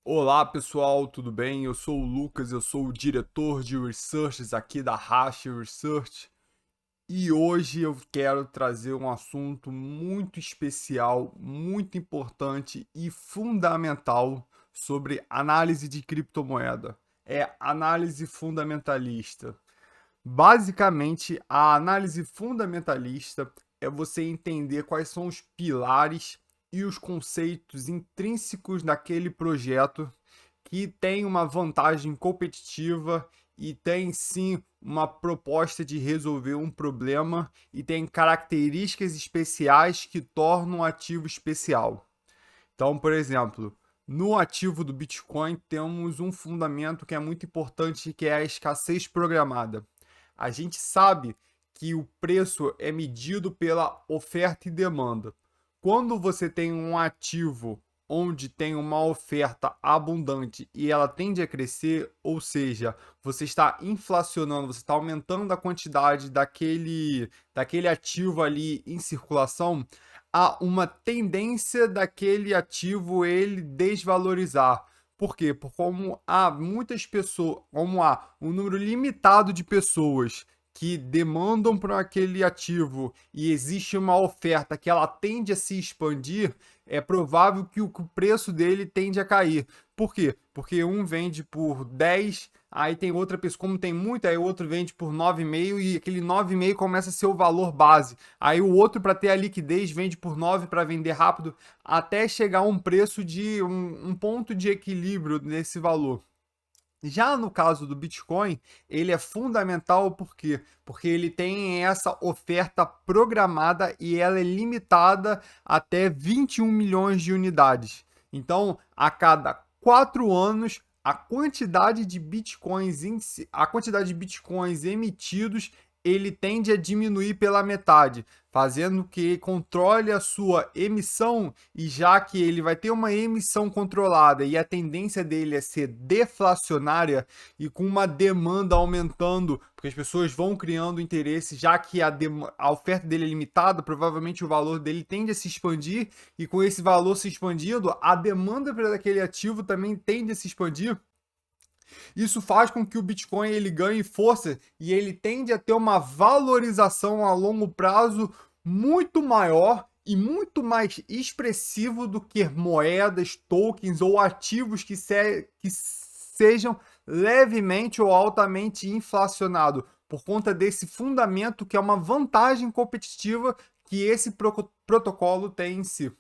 Olá pessoal, tudo bem? Eu sou o Lucas, eu sou o diretor de Researches aqui da Hash Research e hoje eu quero trazer um assunto muito especial, muito importante e fundamental sobre análise de criptomoeda. É análise fundamentalista. Basicamente, a análise fundamentalista é você entender quais são os pilares e os conceitos intrínsecos naquele projeto que tem uma vantagem competitiva e tem sim uma proposta de resolver um problema e tem características especiais que tornam o ativo especial. Então, por exemplo, no ativo do Bitcoin temos um fundamento que é muito importante, que é a escassez programada. A gente sabe que o preço é medido pela oferta e demanda. Quando você tem um ativo onde tem uma oferta abundante e ela tende a crescer, ou seja, você está inflacionando, você está aumentando a quantidade daquele ativo ali em circulação, há uma tendência daquele ativo ele desvalorizar. Por quê? Por como há muitas pessoas, como há um número limitado de pessoas que demandam por aquele ativo e existe uma oferta que ela tende a se expandir, é provável que o preço dele tende a cair. Por quê? Porque um vende por 10, aí tem outra pessoa, como tem muito, aí o outro vende por 9,5 e aquele 9,5 começa a ser o valor base. Aí o outro, para ter a liquidez, vende por 9 para vender rápido, até chegar a um preço de um ponto de equilíbrio nesse valor. Já no caso do Bitcoin, ele é fundamental por quê? Porque ele tem essa oferta programada e ela é limitada até 21 milhões de unidades. Então, a cada 4 anos, a quantidade de bitcoins emitidos ele tende a diminuir pela metade, fazendo que controle a sua emissão, e já que ele vai ter uma emissão controlada e a tendência dele é ser deflacionária e com uma demanda aumentando, porque as pessoas vão criando interesse, já que a oferta dele é limitada, provavelmente o valor dele tende a se expandir, e com esse valor se expandindo, a demanda para aquele ativo também tende a se expandir. Isso faz com que o Bitcoin ele ganhe força e ele tende a ter uma valorização a longo prazo muito maior e muito mais expressivo do que moedas, tokens ou ativos que sejam levemente ou altamente inflacionados, por conta desse fundamento que é uma vantagem competitiva que esse protocolo tem em si.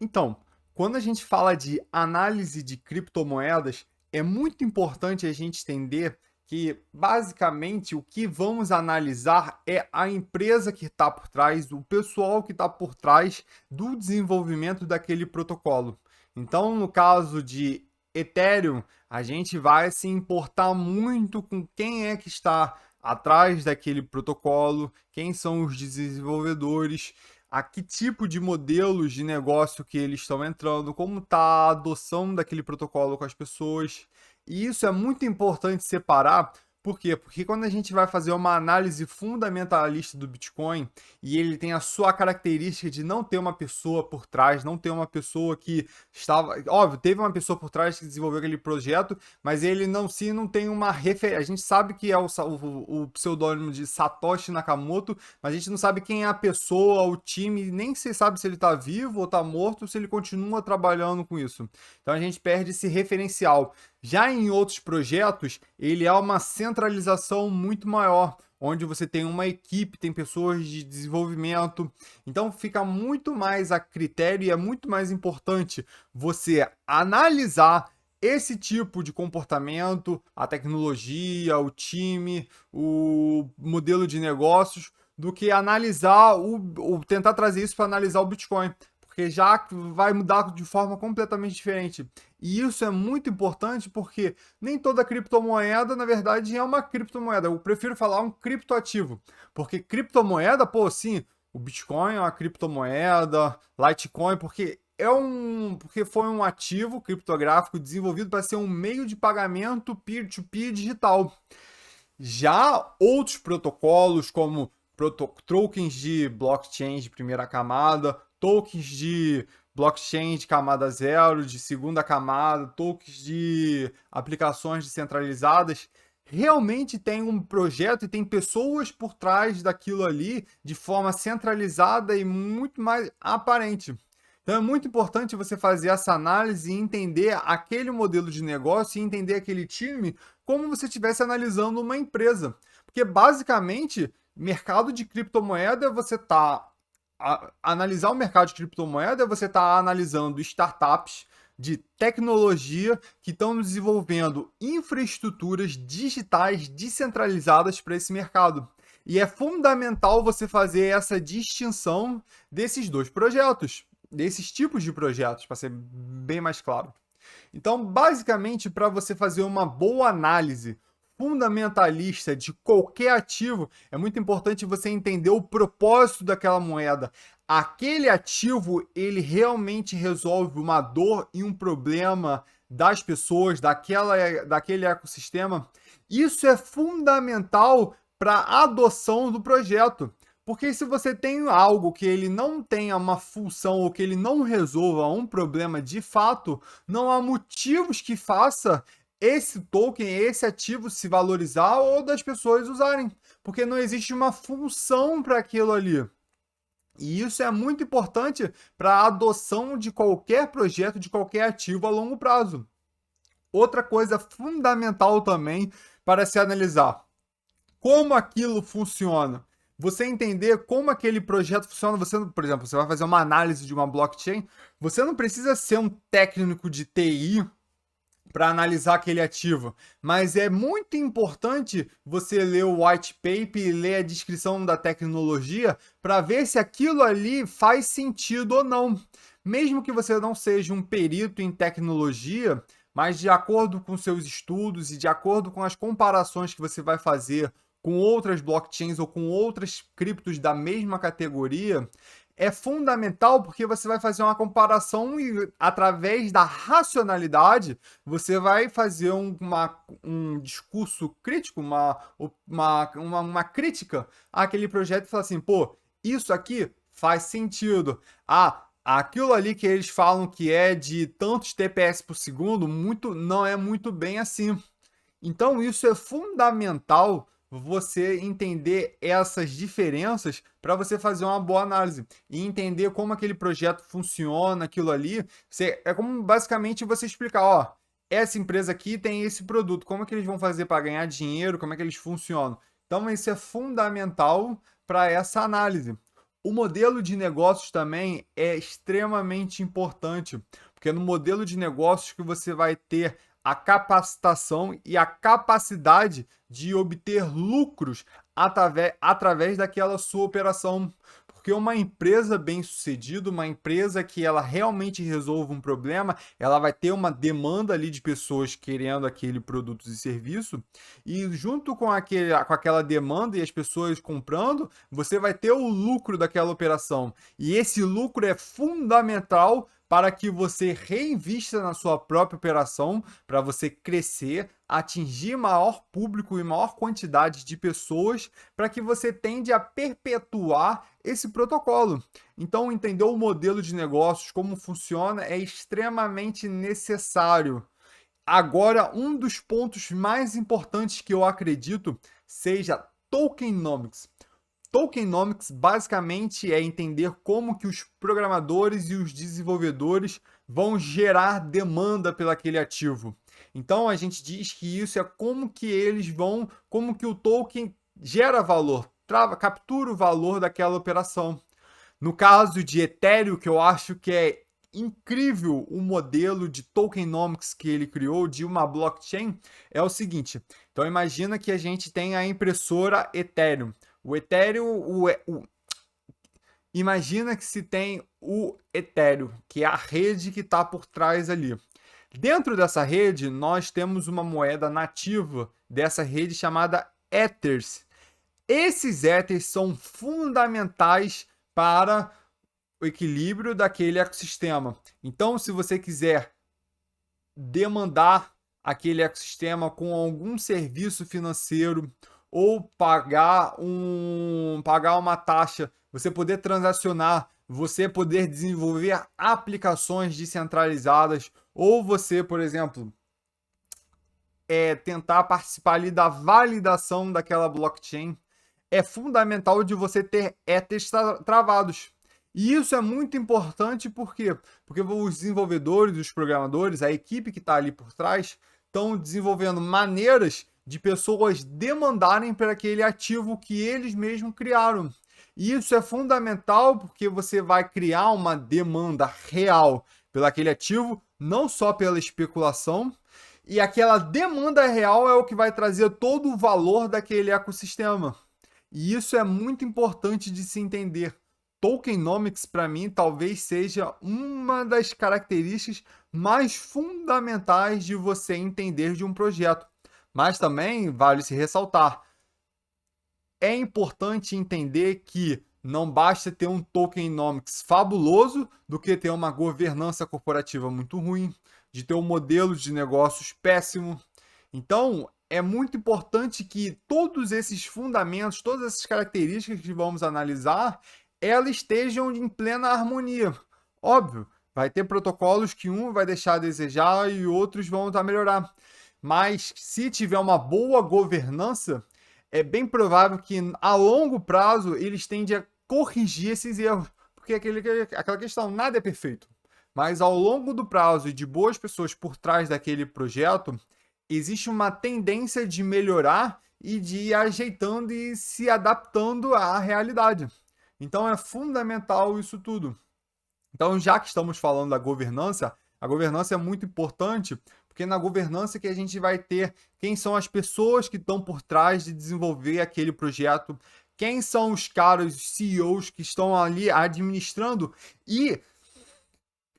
Então, quando a gente fala de análise de criptomoedas, é muito importante a gente entender que, basicamente, o que vamos analisar é a empresa que está por trás, o pessoal que está por trás do desenvolvimento daquele protocolo. Então, no caso de Ethereum, a gente vai se importar muito com quem é que está atrás daquele protocolo, quem são os desenvolvedores, a que tipo de modelos de negócio que eles estão entrando, como está a adoção daquele protocolo com as pessoas. E isso é muito importante separar. Por quê? Porque quando a gente vai fazer uma análise fundamentalista do Bitcoin e ele tem a sua característica de não ter uma pessoa por trás, não ter uma pessoa que estava. Óbvio, teve uma pessoa por trás que desenvolveu aquele projeto, mas ele não se não tem uma referência. A gente sabe que é o pseudônimo de Satoshi Nakamoto, mas a gente não sabe quem é a pessoa, o time, nem se sabe se ele está vivo ou está morto, ou se ele continua trabalhando com isso. Então a gente perde esse referencial. Já em outros projetos, ele é uma centralização muito maior, onde você tem uma equipe, tem pessoas de desenvolvimento. Então fica muito mais a critério e é muito mais importante você analisar esse tipo de comportamento, a tecnologia, o time, o modelo de negócios, do que analisar tentar trazer isso para analisar o Bitcoin, porque já vai mudar de forma completamente diferente. E isso é muito importante porque nem toda criptomoeda, na verdade, é uma criptomoeda. Eu prefiro falar um criptoativo, porque criptomoeda, pô, sim, o Bitcoin é uma criptomoeda, Litecoin, porque foi um ativo criptográfico desenvolvido para ser um meio de pagamento peer-to-peer digital. Já outros protocolos, como tokens de blockchain de primeira camada, tokens de blockchain de camada zero, de segunda camada, tokens de aplicações descentralizadas. Realmente tem um projeto e tem pessoas por trás daquilo ali de forma centralizada e muito mais aparente. Então é muito importante você fazer essa análise e entender aquele modelo de negócio e entender aquele time como você estivesse analisando uma empresa. Porque basicamente, mercado de criptomoeda, você está analisar o mercado de criptomoeda, você está analisando startups de tecnologia que estão desenvolvendo infraestruturas digitais descentralizadas para esse mercado. E é fundamental você fazer essa distinção desses dois projetos, desses tipos de projetos, para ser bem mais claro. Então, basicamente, para você fazer uma boa análise fundamentalista de qualquer ativo, é muito importante você entender o propósito daquela moeda. Aquele ativo, ele realmente resolve uma dor e um problema das pessoas, daquele ecossistema. Isso é fundamental para a adoção do projeto. Porque se você tem algo que ele não tenha uma função ou que ele não resolva um problema de fato, não há motivos que faça esse token, esse ativo se valorizar ou das pessoas usarem. Porque não existe uma função para aquilo ali. E isso é muito importante para a adoção de qualquer projeto, de qualquer ativo a longo prazo. Outra coisa fundamental também para se analisar: como aquilo funciona. Você entender como aquele projeto funciona. Você, por exemplo, você vai fazer uma análise de uma blockchain, você não precisa ser um técnico de TI para analisar aquele ativo, mas é muito importante você ler o white paper e ler a descrição da tecnologia para ver se aquilo ali faz sentido ou não. Mesmo que você não seja um perito em tecnologia, mas de acordo com seus estudos e de acordo com as comparações que você vai fazer com outras blockchains ou com outras criptos da mesma categoria, é fundamental porque você vai fazer uma comparação e, através da racionalidade, você vai fazer um discurso crítico, uma crítica àquele projeto e falar assim, pô, isso aqui faz sentido. Aquilo ali que eles falam que é de tantos TPS por segundo, não é muito bem assim. Então, isso é fundamental você entender essas diferenças para você fazer uma boa análise e entender como aquele projeto funciona, aquilo ali. É como basicamente você explicar, ó, essa empresa aqui tem esse produto, como é que eles vão fazer para ganhar dinheiro, como é que eles funcionam. Então, isso é fundamental para essa análise. O modelo de negócios também é extremamente importante, porque no modelo de negócios que você vai ter a capacitação e a capacidade de obter lucros através daquela sua operação. Porque uma empresa bem-sucedida, uma empresa que ela realmente resolva um problema, ela vai ter uma demanda ali de pessoas querendo aquele produto e serviço, e junto com aquela demanda e as pessoas comprando, você vai ter o lucro daquela operação. E esse lucro é fundamental para que você reinvista na sua própria operação, para você crescer, atingir maior público e maior quantidade de pessoas, para que você tende a perpetuar esse protocolo. Então, entender o modelo de negócios, como funciona, é extremamente necessário. Agora, um dos pontos mais importantes que eu acredito seja tokenomics. Tokenomics basicamente é entender como que os programadores e os desenvolvedores vão gerar demanda pelaquele ativo. Então a gente diz que isso é como que o token gera valor, captura o valor daquela operação. No caso de Ethereum, que eu acho que é incrível o modelo de tokenomics que ele criou de uma blockchain, é o seguinte. Então imagina que a gente tem a impressora Ethereum. O Ethereum, imagina que se tem o Ethereum, que é a rede que está por trás ali. Dentro dessa rede, nós temos uma moeda nativa dessa rede chamada Ethers. Esses Ethers são fundamentais para o equilíbrio daquele ecossistema. Então, se você quiser demandar aquele ecossistema com algum serviço financeiro ou pagar uma taxa, você poder transacionar, você poder desenvolver aplicações descentralizadas, ou você, por exemplo, tentar participar ali da validação daquela blockchain, é fundamental de você ter ETHs travados. E isso é muito importante por quê? Porque os desenvolvedores, os programadores, a equipe que está ali por trás, estão desenvolvendo maneiras de pessoas demandarem para aquele ativo que eles mesmos criaram. E isso é fundamental porque você vai criar uma demanda real pelo aquele ativo, não só pela especulação, e aquela demanda real é o que vai trazer todo o valor daquele ecossistema. E isso é muito importante de se entender. Tokenomics, para mim, talvez seja uma das características mais fundamentais de você entender de um projeto. Mas também vale se ressaltar, é importante entender que não basta ter um tokenomics fabuloso do que ter uma governança corporativa muito ruim, de ter um modelo de negócios péssimo. Então, é muito importante que todos esses fundamentos, todas essas características que vamos analisar, elas estejam em plena harmonia. Óbvio, vai ter protocolos que um vai deixar a desejar e outros vão melhorar. Mas se tiver uma boa governança, é bem provável que a longo prazo eles tendem a corrigir esses erros. Porque aquela questão, nada é perfeito. Mas ao longo do prazo e de boas pessoas por trás daquele projeto, existe uma tendência de melhorar e de ir ajeitando e se adaptando à realidade. Então é fundamental isso tudo. Então, já que estamos falando da governança, a governança é muito importante, porque na governança que a gente vai ter quem são as pessoas que estão por trás de desenvolver aquele projeto, quem são os caras, os CEOs que estão ali administrando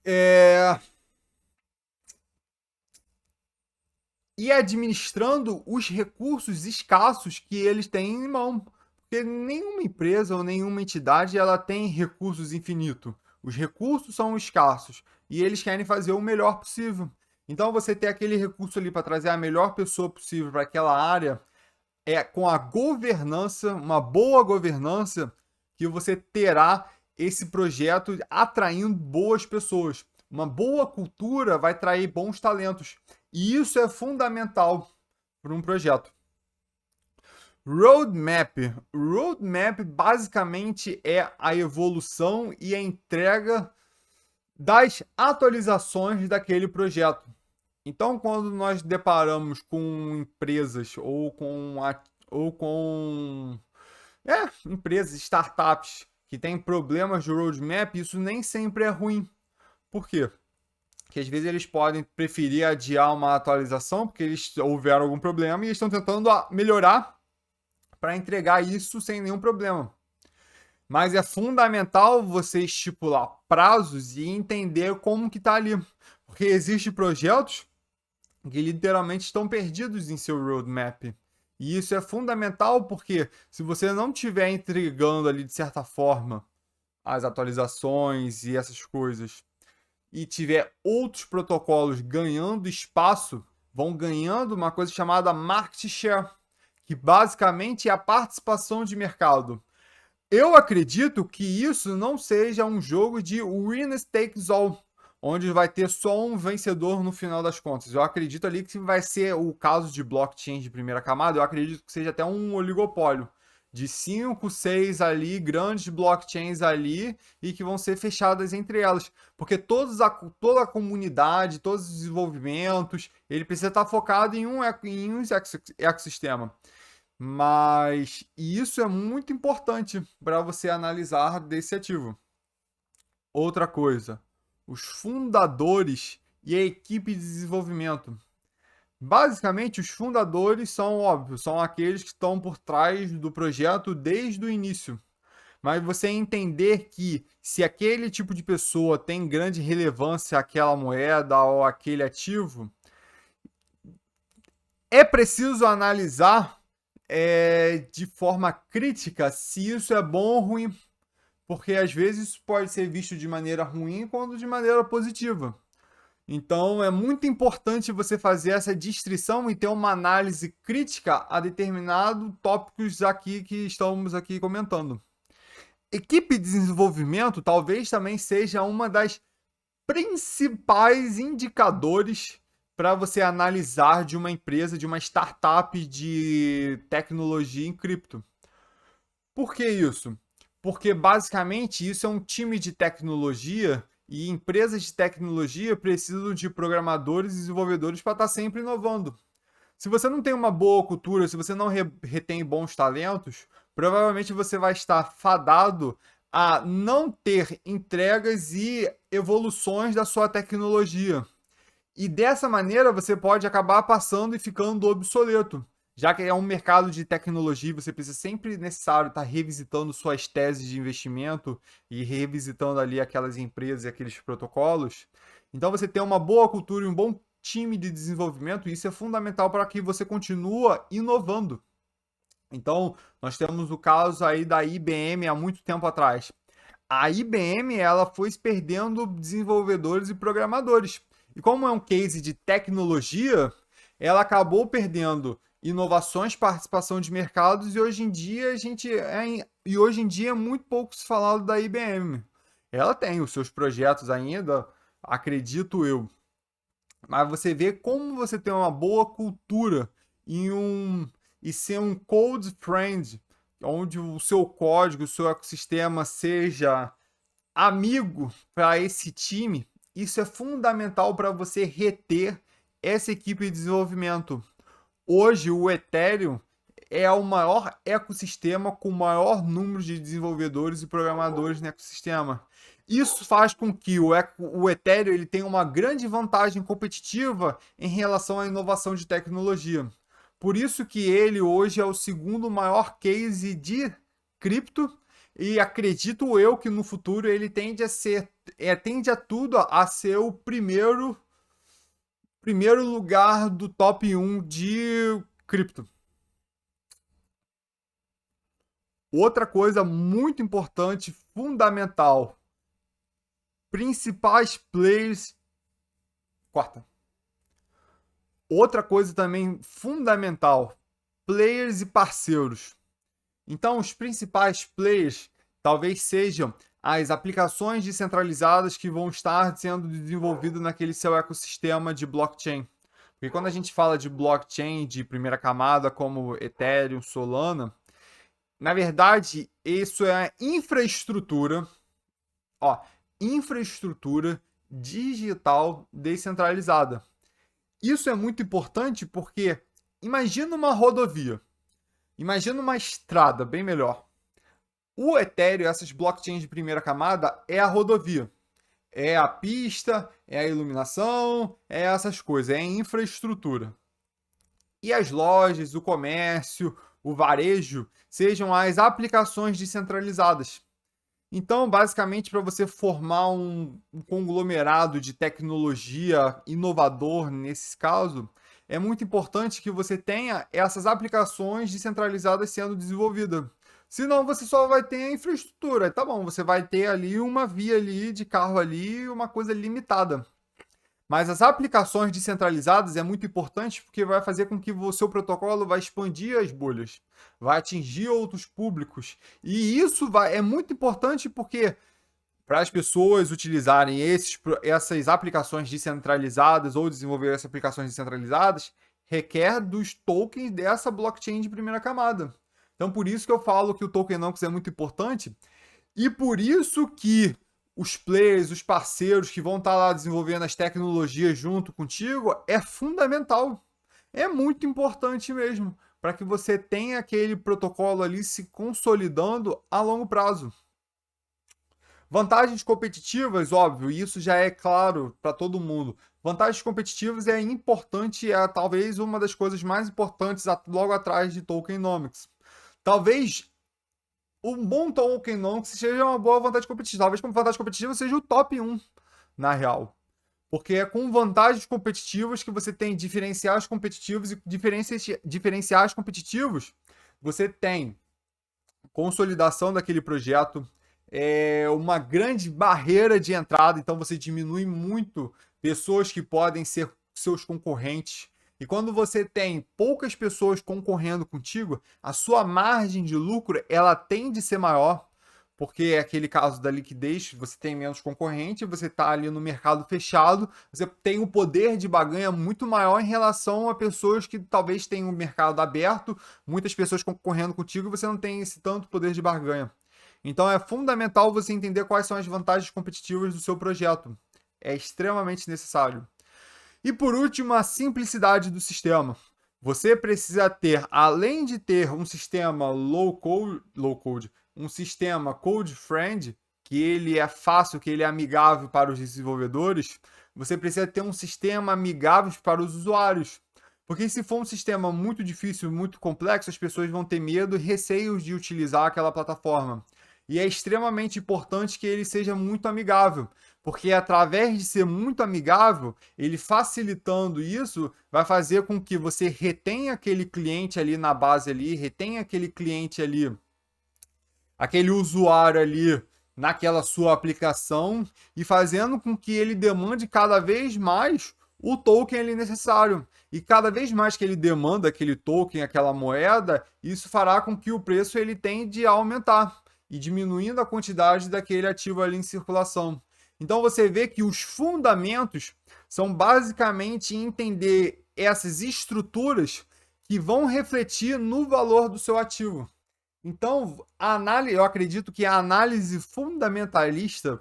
é, e administrando os recursos escassos que eles têm em mão. Porque nenhuma empresa ou nenhuma entidade ela tem recursos infinitos. Os recursos são escassos e eles querem fazer o melhor possível. Então você ter aquele recurso ali para trazer a melhor pessoa possível para aquela área com a governança, uma boa governança, que você terá esse projeto atraindo boas pessoas. Uma boa cultura vai atrair bons talentos. E isso é fundamental para um projeto. Roadmap. Roadmap basicamente é a evolução e a entrega das atualizações daquele projeto. Então, quando nós deparamos com empresas ou com empresas, startups que têm problemas de roadmap, isso nem sempre é ruim. Por quê? Porque às vezes eles podem preferir adiar uma atualização porque eles houveram algum problema e estão tentando melhorar para entregar isso sem nenhum problema. Mas é fundamental você estipular prazos e entender como que está ali. Porque existem projetos que literalmente estão perdidos em seu roadmap. E isso é fundamental porque se você não estiver entregando ali de certa forma as atualizações e essas coisas e tiver outros protocolos ganhando espaço, vão ganhando uma coisa chamada market share, que basicamente é a participação de mercado. Eu acredito que isso não seja um jogo de winner takes all, onde vai ter só um vencedor no final das contas. Eu acredito ali que vai ser o caso de blockchain de primeira camada, eu acredito que seja até um oligopólio de 5, 6 ali, grandes blockchains ali, e que vão ser fechadas entre elas. Porque toda a comunidade, todos os desenvolvimentos, ele precisa estar focado em um ecossistema. Mas isso é muito importante para você analisar desse ativo. Outra coisa, os fundadores e a equipe de desenvolvimento. Basicamente, os fundadores são, óbvio, são aqueles que estão por trás do projeto desde o início. Mas você entender que se aquele tipo de pessoa tem grande relevância àquela moeda ou aquele ativo, é preciso analisar de forma crítica se isso é bom ou ruim. Porque às vezes isso pode ser visto de maneira ruim quanto de maneira positiva. Então, é muito importante você fazer essa distinção e ter uma análise crítica a determinados tópicos aqui que estamos aqui comentando. Equipe de desenvolvimento talvez também seja uma das principais indicadores para você analisar de uma empresa, de uma startup de tecnologia em cripto. Por que isso? Porque basicamente isso é um time de tecnologia e empresas de tecnologia precisam de programadores e desenvolvedores para estar sempre inovando. Se você não tem uma boa cultura, se você não retém bons talentos, provavelmente você vai estar fadado a não ter entregas e evoluções da sua tecnologia. E dessa maneira você pode acabar passando e ficando obsoleto. Já que é um mercado de tecnologia, você precisa sempre necessário estar revisitando suas teses de investimento e revisitando ali aquelas empresas e aqueles protocolos. Então você ter uma boa cultura e um bom time de desenvolvimento, isso é fundamental para que você continue inovando. Então, nós temos o caso aí da IBM há muito tempo atrás. A IBM ela foi perdendo desenvolvedores e programadores. E como é um case de tecnologia, ela acabou perdendo inovações, participação de mercados e hoje em dia é muito pouco se falado da IBM. Ela tem os seus projetos ainda, acredito eu. Mas você vê como você tem uma boa cultura e ser um code friend, onde o seu código, o seu ecossistema seja amigo para esse time, isso é fundamental para você reter essa equipe de desenvolvimento. Hoje, o Ethereum é o maior ecossistema com o maior número de desenvolvedores e programadores no ecossistema. Isso faz com que o Ethereum ele tenha uma grande vantagem competitiva em relação à inovação de tecnologia. Por isso que ele hoje é o segundo maior case de cripto e acredito eu que no futuro ele tende a tudo a ser o primeiro lugar do top 1 de cripto. Outra coisa muito importante, fundamental, principais players. Quarta. Outra coisa também fundamental, players e parceiros. Então, os principais players talvez sejam as aplicações descentralizadas que vão estar sendo desenvolvidas naquele seu ecossistema de blockchain. Porque quando a gente fala de blockchain de primeira camada, como Ethereum, Solana, na verdade, isso é a infraestrutura, ó, infraestrutura digital descentralizada. Isso é muito importante porque imagina uma rodovia, imagina uma estrada, bem melhor. O Ethereum, essas blockchains de primeira camada, é a rodovia. É a pista, é a iluminação, é essas coisas, é a infraestrutura. E as lojas, o comércio, o varejo, sejam as aplicações descentralizadas. Então, basicamente, para você formar um conglomerado de tecnologia inovador nesse caso, é muito importante que você tenha essas aplicações descentralizadas sendo desenvolvidas. Senão você só vai ter a infraestrutura. Tá bom, você vai ter ali uma via ali de carro ali, uma coisa limitada. Mas as aplicações descentralizadas é muito importante porque vai fazer com que o seu protocolo vai expandir as bolhas, vai atingir outros públicos. E isso é muito importante porque para as pessoas utilizarem essas aplicações descentralizadas ou desenvolver essas aplicações descentralizadas, requer dos tokens dessa blockchain de primeira camada. Então, por isso que eu falo que o tokenomics é muito importante e por isso que os players, os parceiros que vão estar lá desenvolvendo as tecnologias junto contigo é fundamental. É muito importante mesmo para que você tenha aquele protocolo ali se consolidando a longo prazo. Vantagens competitivas, óbvio, isso já é claro para todo mundo. Vantagens competitivas é importante, é talvez uma das coisas mais importantes logo atrás de tokenomics. Talvez um bom tokenomics seja uma boa vantagem competitiva. Talvez como vantagem competitiva seja o top 1, na real. Porque é com vantagens competitivas que você tem diferenciais competitivos e diferenciais competitivos, você tem consolidação daquele projeto, uma grande barreira de entrada, então você diminui muito pessoas que podem ser seus concorrentes. E quando você tem poucas pessoas concorrendo contigo, a sua margem de lucro ela tende a ser maior, porque é aquele caso da liquidez, você tem menos concorrente, você está ali no mercado fechado, você tem um poder de barganha muito maior em relação a pessoas que talvez tenham um mercado aberto, muitas pessoas concorrendo contigo e você não tem esse tanto poder de barganha. Então é fundamental você entender quais são as vantagens competitivas do seu projeto. É extremamente necessário. E por último, a simplicidade do sistema. Você precisa ter, além de ter um sistema low code, um sistema code friend, que ele é fácil, que ele é amigável para os desenvolvedores, você precisa ter um sistema amigável para os usuários. Porque se for um sistema muito difícil, muito complexo, as pessoas vão ter medo e receios de utilizar aquela plataforma. E é extremamente importante que ele seja muito amigável, porque através de ser muito amigável, ele facilitando isso, vai fazer com que você retenha aquele cliente ali na base ali, retenha aquele cliente ali, aquele usuário ali naquela sua aplicação e fazendo com que ele demande cada vez mais o token ali necessário. E cada vez mais que ele demanda aquele token, aquela moeda, isso fará com que o preço ele tende a aumentar e diminuindo a quantidade daquele ativo ali em circulação. Então você vê que os fundamentos são basicamente entender essas estruturas que vão refletir no valor do seu ativo. Então, eu acredito que a análise fundamentalista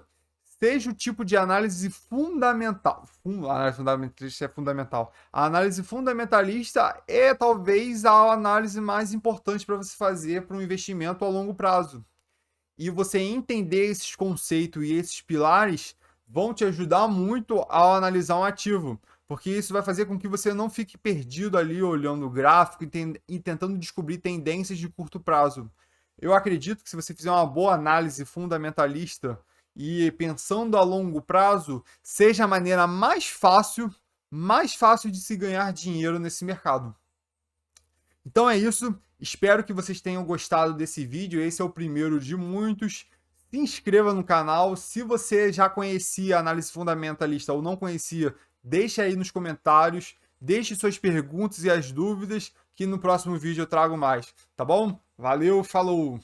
seja o tipo de análise fundamental. A análise fundamentalista é fundamental. A análise fundamentalista é talvez a análise mais importante para você fazer para um investimento a longo prazo. E você entender esses conceitos e esses pilares vão te ajudar muito ao analisar um ativo, porque isso vai fazer com que você não fique perdido ali olhando o gráfico e tentando descobrir tendências de curto prazo. Eu acredito que se você fizer uma boa análise fundamentalista e pensando a longo prazo, seja a maneira mais fácil de se ganhar dinheiro nesse mercado. Então é isso. Espero que vocês tenham gostado desse vídeo. Esse é o primeiro de muitos. Se inscreva no canal. Se você já conhecia a análise fundamentalista ou não conhecia, deixe aí nos comentários. Deixe suas perguntas e as dúvidas, que no próximo vídeo eu trago mais. Tá bom? Valeu, falou!